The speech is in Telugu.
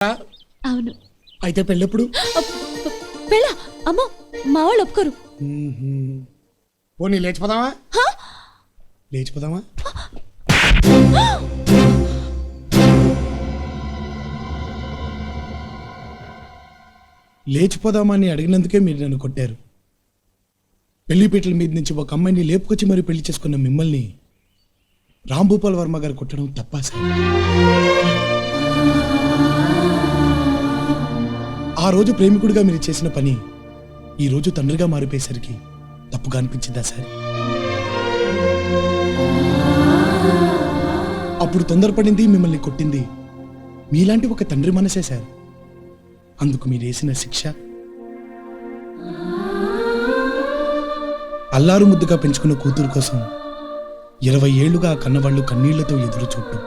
అవును. అయితే పెళ్ళెప్పుడు? పెళ్ళా? అమ్మో, మా వాళ్ళు ఒప్పుకోరు. పోనీ లేచిపోదామా? లేచిపోదామా? లేచిపోదామా అని అడిగినందుకే మీరు నన్ను కొట్టారు. పెళ్లిపీటల మీద నుంచి ఒక అమ్మాయిని లేపుకొచ్చి మరి పెళ్లి చేసుకున్న మిమ్మల్ని రాంభూపాల్ వర్మ గారు కొట్టడం తప్పా సార్? ఆ రోజు ప్రేమికుడిగా మీరు చేసిన పని ఈ రోజు తండ్రిగా మారిపోయేసరికి తప్పుగా అనిపించిందా సార్? అప్పుడు తొందరపడింది, మిమ్మల్ని కొట్టింది మీలాంటి ఒక తండ్రి మనసే సార్. అందుకు మీరు వేసిన శిక్ష అల్లారు ముద్దుగా పెంచుకున్న కూతురు కోసం 20 ఏళ్లుగా ఆ కన్నవాళ్లు కన్నీళ్లతో ఎదురు చూడటం.